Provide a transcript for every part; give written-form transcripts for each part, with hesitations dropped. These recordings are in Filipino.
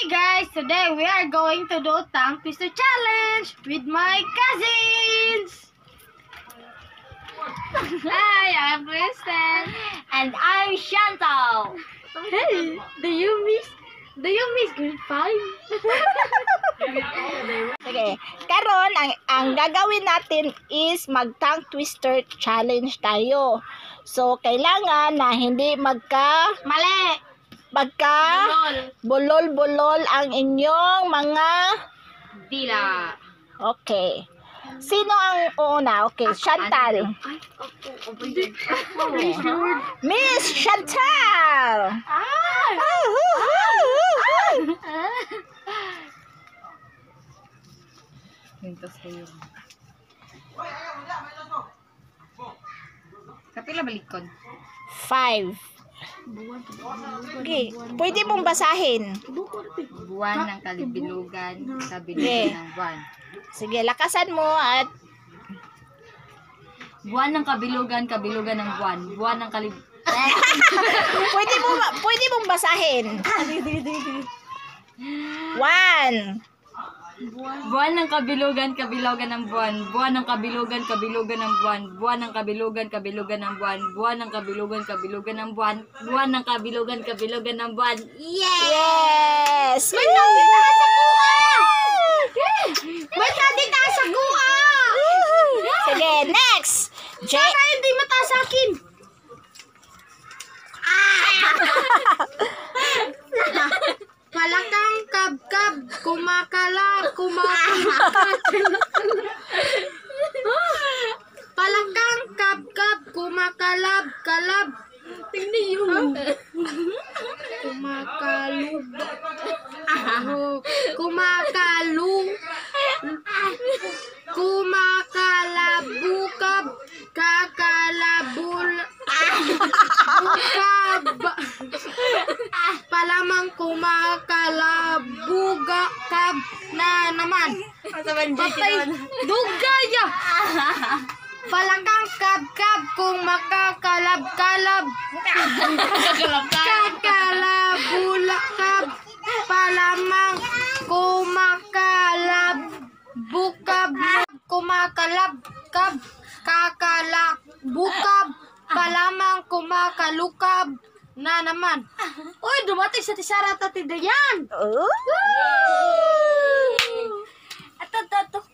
guys, today we are going to do tongue twister challenge with my cousins. Hi, I'm Kristen. And I'm Chantal. Hey, do you miss grade 5? Okay, karon ang gagawin natin is mag-tongue twister challenge tayo. So kailangan na hindi Mali. bulol-bulol ang inyong mga Dila. okay. Sino ang uuna? Okay, Chantal. Miss Chantal. Mintos ko yun. Kapila balikon. 5. Okay, pwede mong basahin. Buwan ng kabilugan ng buwan. Sige, lakasan mo at Buwan ng kabilugan ng buwan. Buwan ng pwede mong basahin. 1. Buwan ng kabilugan ng buwan. Buwan ng kabilugan ng buwan. Buwan ng kabilugan ng buwan. Buwan ng kabilugan ng buwan. Buwan ng kabilugan ng buwan. Yes! May tadi taas sa kuha. Sige, next. Sana hindi mataas sa akin. Palakang kabkab, Palakang kabkab, kumakalab. Tingnan yun. Kumakalabukab, kakalabul, bukab, palamang kumakalabugakab na naman. Patay, dugaya. Palakang kabkab, kung makakalab-kalab, kakalabulakab, palamang kumakalabukab, kumakalabkab, kakalabukab, palamang kumakalukab na naman. Uy, dumating sa tisara at Dayan. Ato.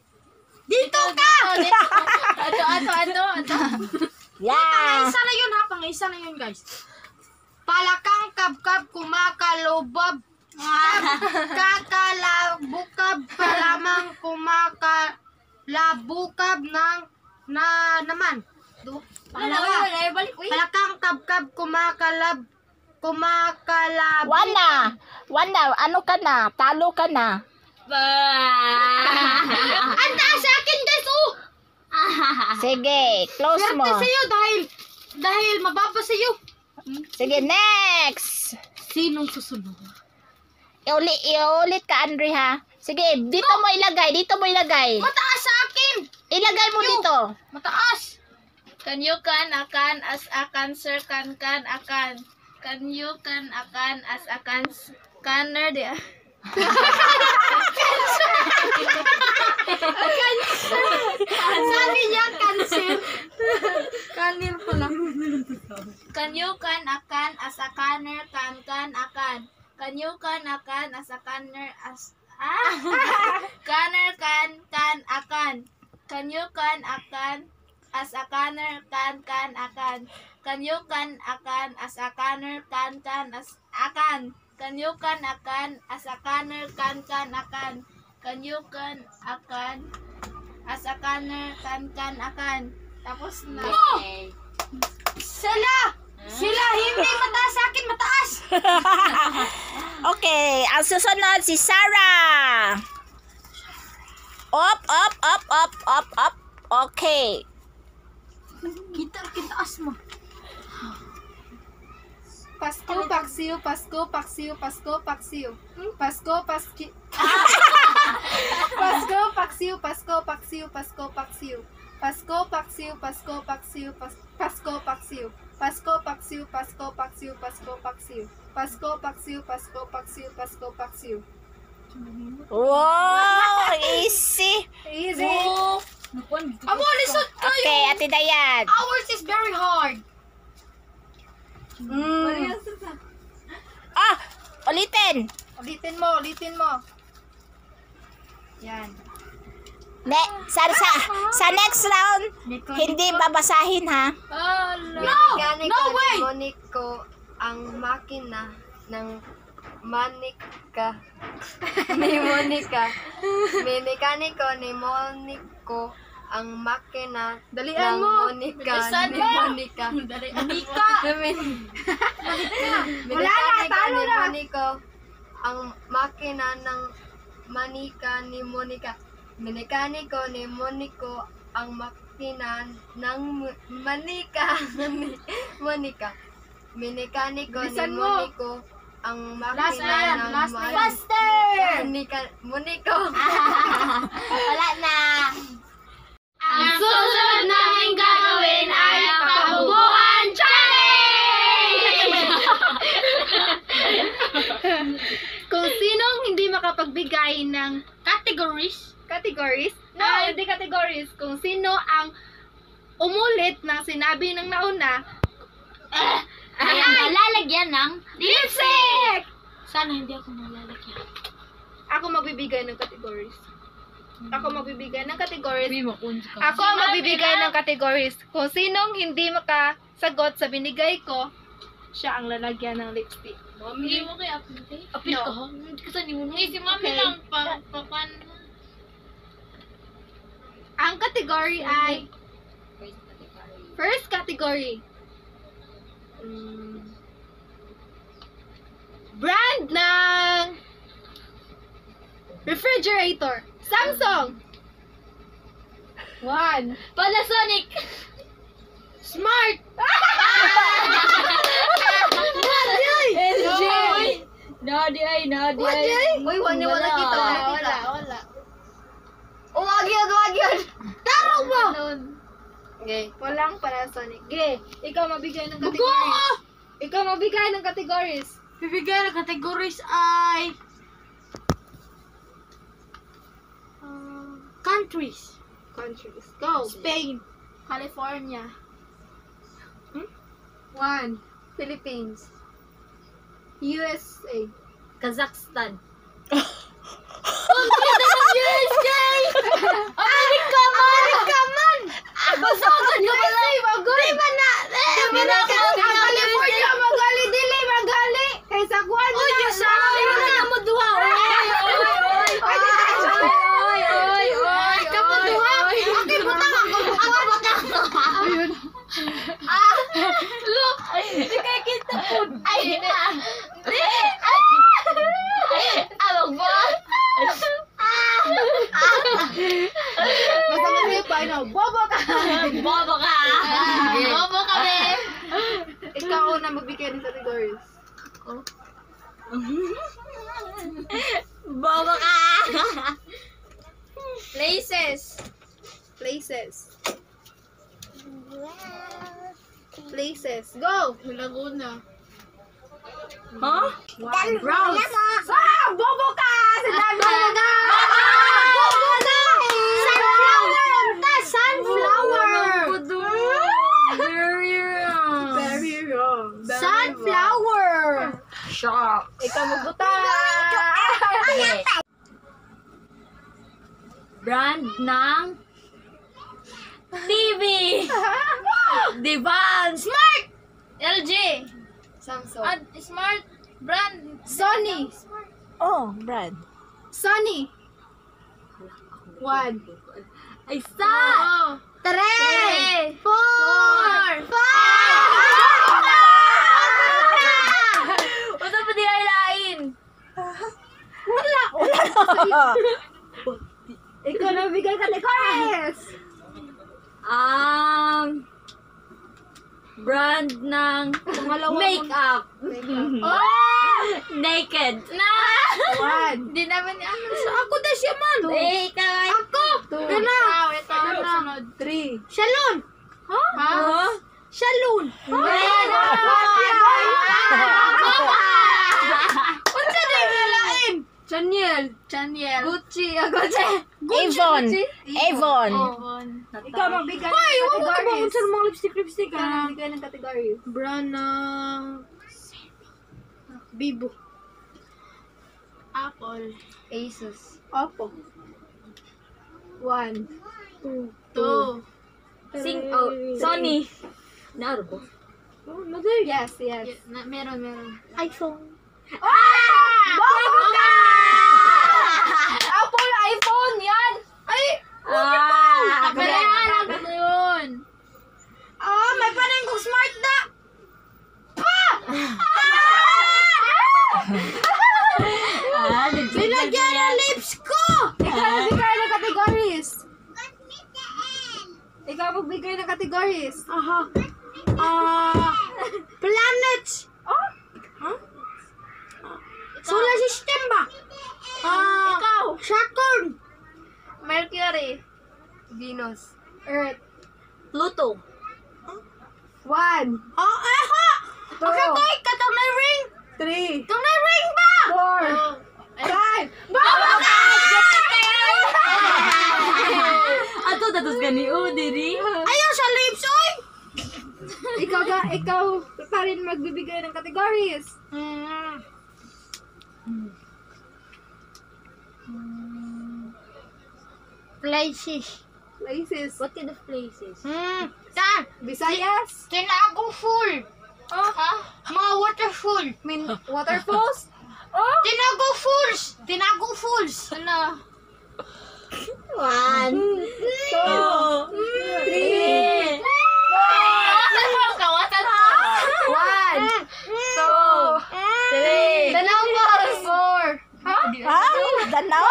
Dito ka! Ato. Yeah. Pang-isa na yun, guys. Palakang kabkab, kumakalubab, kakalabukab, palamang kumakalabukab na naman. Pangalawa. Palakang kabkab, kumakalab. One na. Ano ka na? Talo ka na. Anda sa akin, guys, Sige, close mo. Swerte sa'yo dahil mababa sa'yo. Sige, next. Sinong susunod? Iulit ka, Andre, ha? Sige, dito mo ilagay. Mataas sa akin! Ilagay mo dito. Mataas! Can you can akan as akan sir kan akan. Can you can akan as akan scanner dia. Sabi niya, cancel. Kanil pala. Can you can akan as akanner kan akan. Can you can akan as akanner as kanner kan akan. Can you can akan as akanner kan akan. Can you can akan as akanner kan as akan. Can you can akan as akanner kan akan. Can you can akan as akanner kan akan. Tapos na. Sila, hindi mataas sa akin, mataas. Okay, ang susunod si Sarah. Up. Okay. Kita asma. Pasko, paksiyo. Pasko, paksiyo. Pasko, paksiw. Wow, easy. Easy. Oh. Amo, lisod kayo. Okay, Ate Dayan. Ours is very hard. Ah, ulitin. Ulitin mo, ulitin mo. Yan. Sa next round, hindi babasahin ha. No way! Moniko ang makina ng manika ni Monica. Minikaniko ni Moniko ang makina Dalian ng mo. Monica Bilisan ni mo. Monica. Anika. Minikaniko ni Moniko ang makina ng manika ni Monica. Minikaniko ni Moniko ang makina ng manika ni Monica. Minikaniko ni Bilisan mo. Moniko ang Last na makina yan, ng last na yan. Faster! Moniko. Wala na. Ang susunod namin gagawin ay Pabubuhan Challenge! Kung sinong hindi makapagbigay ng Categories? No, hindi categories. Kung sino ang umulit ng sinabi ng nauna, Ayan, nalalagyan ng lipstick! Sana hindi ako nalalagyan. ako magbibigay ng categories. Ako magbibigay ng categories. Ako Sinabi ang magbibigay na- ng categories. Kung sinong hindi makasagot sa binigay ko, siya ang lalagyan ng lipstick. Hindi mo kaya apil? Apil ka? Hindi ka sa mo. Si mami Okay. lang paano. Ang category ay first category. Brand ng refrigerator. Samsung. 1. Panasonic! Smart. LG! Nadi ay. Uy, wala kita. Wala. Wag yun. Taro mo. Okay. Walang Panasonic. Ge, ikaw mabigay ng categories. Ikaw mabigay ng categories. Bibigay ng categories ay countries. Countries. Go. Spain, California, 1. Philippines. USA. Kazakhstan. Amerika man! Basagan ka pala! Di ba na? Di ba na? Ang California magali dili magali. Kaysa kuan na. Uy, sa mo duha. Kapuduha. Okay, butang ako. Ayun. Look, hindi kayo kita po. Along ba? Basta kasi final. Bobo ka. Bobo ka. Bobo kami. Ikaw na magbigay ng categories. Bobo ka. Places. Go! Laguna. Huh? Browns. Ah! Bobo ka! Sinabi mo na! Bobo na! Sunflower! Very wrong. Sunflower! Shock. Ikaw magbuta! Brand ng TV. Diba? Smart! LG. Samsung. Smart brand. Sony. Oh, Brad. Sony. 1. Isa. 3. 4. 5. Wala pa di ay lain. Ikaw na bigay categories. Brand ng makeup. Naked. Na. 1. Di naman niya. Ako na siya man. Ako. Gana. Sunod. 3. Shalon. Ha? Shalon. Unsa di galain? Chaniel. Chaniel. Chaniel. Gucci. Gucci. Avon. Avon. Avon. Ikaw magbigay ng Ay, wala ka ba categories. kung saan mga lipstick? Ikaw magbigay ng categories. Brand ng... Bibo. Apple. Asus. Oppo. 1, 2, 2. Sony. Narbo. Oh, mother. Yes, yes. Meron. iPhone. Bobo ka! Apple, iPhone, yan! Ay! Kaparehan ako na yun. May paning kong smart na! Binagyan ng lips ko! Ikaw magbigay ng categories. Ikaw magbigay ng categories. Aha. Planets. Oh? Huh? Solar system ba? Ikaw. Saturn. Mercury. Venus. Earth. Pluto. 1. Okay, boy, katong may ring. 3. Katong may ring ba? 4. 5. Bobo ka! Ato tatos gani o diri. Ayaw sa lips, oy! Ikaw pa rin magbibigay ng categories. Places. Places. What kind of places? Visayas. Tinago full. Mga waterfall. Waterfalls. Tinago falls. Tinago falls. Ano? 1, 2, 3, Kawasan 1, 2, 3, Dalaw balls. 4. Danaw.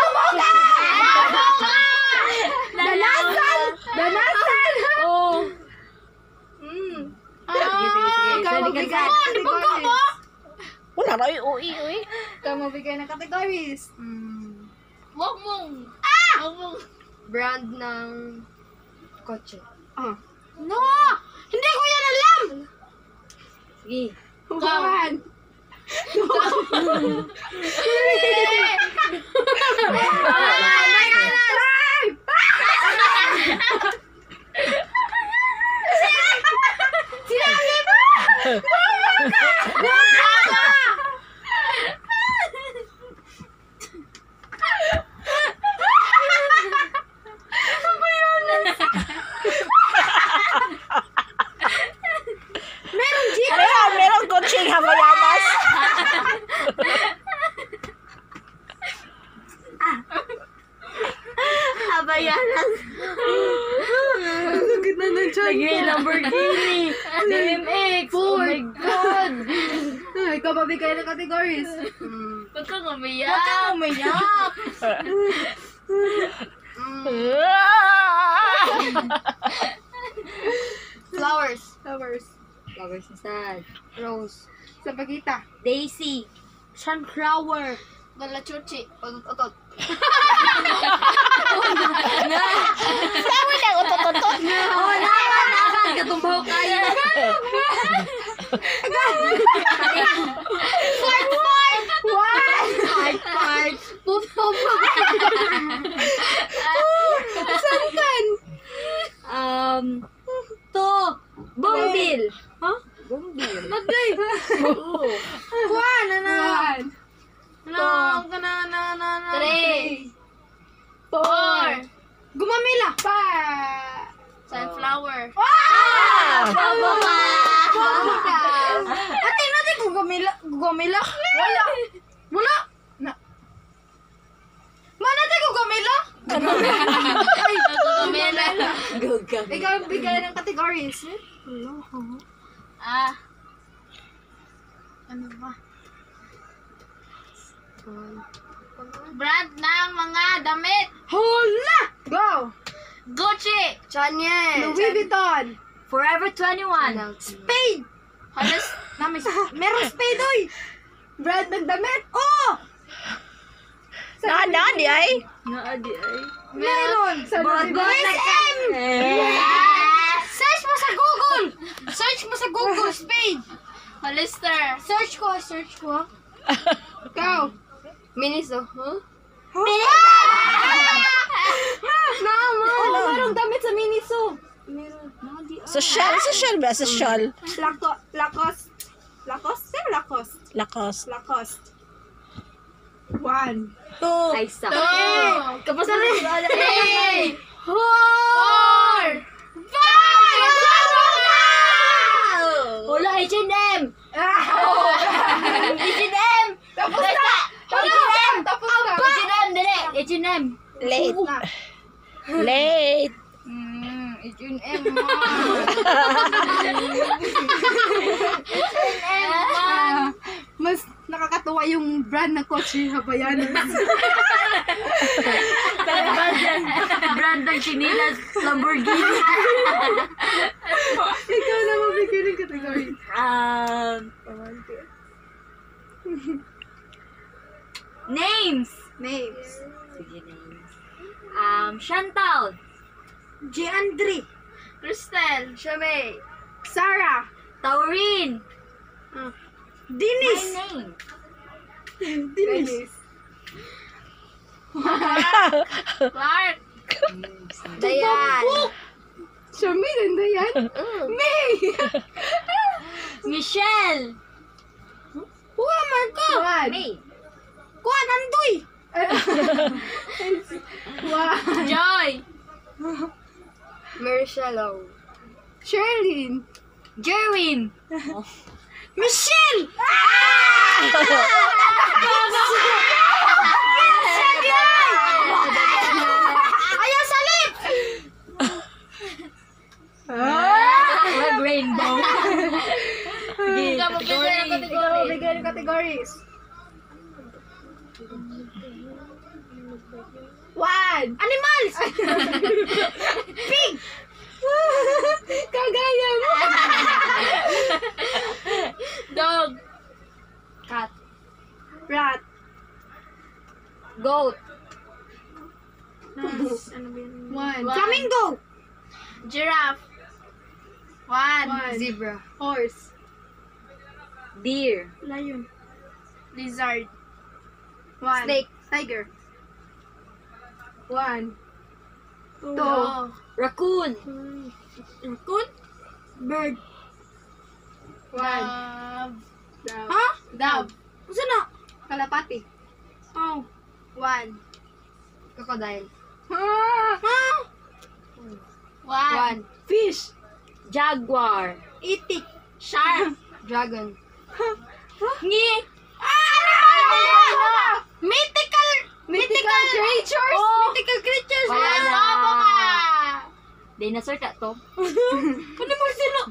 Danasan! Oh. Ikaw magbigay ng categories. Wala na, uy. Ikaw magbigay ng categories. Wag mong. Brand ng kotse. No! Hindi ko yan alam! Sige. 1, Meron coaching Havayanas. Habayanas. Lagi Lamborghini. DMX. Oh my God. Ikaw mabigay ng categories. Huwag kang umiyak. umiyak. Flowers. Flowers. Flowers na sad. Rose. Sa pagkita. Daisy. Sunflower. Galachuchi. Otot. Sabi na, utot-utot. Oh, naman. Katumbaw kayo. Fart. Poop. Santan. Bombil. Huh? Bombil. Maday. Juan. No. 3. 4. Gumamila. 5. Sunflower. Bobo ka. Ate, natin kung gumamila. Wala. Natin kung gumamila. Gumela. Ikaw bigay ng categories. Ano ba? Brand ng mga damit. Hala! Go! Gucci. Chaniel. Louis Vuitton. Forever 21. Spade! Halos. Meron spade, oy! Brand ng damit. Oh! Na, di ay. Naadi ay. Meron! Sa SM! Search mo sa Google. Spade! Hollister. Search ko. Ikaw. Miniso. Huh? Marong damit sa Miniso. Social ba? Social. Lacoste. Lacoste? Lacoste. Lacoste. 1. 2. Ay, sa. Kapos na rin. 3, 4, 5! Wala, H&M! H&M! Tapos na! Tapos na! H&M, dali! H&M! Late. Late. H&M. Mas nakakatuwa yung brand ng kotse Habayanas. Brand ng chinilas, Lamborghini. Ikaw na mabigay ng category. Names! Names. Sige, names. Chantal. Giandri. Crystal. Shamay. Sarah. Taurine. Dinis. My name. Dinis. Clark. Dayan. Shamay din Dayan. May. Michelle. Kuha Marco. May. Kuha Nandoy. Joy. Marcelo. Sherlyn. Jerwin. Michelle! Ayaw salip! Rainbow. Sige, Ikaw mabigay ng category. Bigay ng categories. 1. Animals! Pig! Kagaya mo! Dog. Cat. Rat. Goat. One. Flamingo! Giraffe. 1. Zebra. Horse. Deer. Lion. Lizard. 1. Snake. Tiger. 1. 2. Raccoon. Raccoon. Bird. 1. Dove. Ha? Dove. Saan na? Kalapati. Oh. 1. Crocodile. Ha? 1. Fish. Jaguar. Itik. Shark. Dragon. Ngi. Mythical creatures. Mythical creatures. Wala na. Tama ka. Dinosaur ka to. Ano mo sila?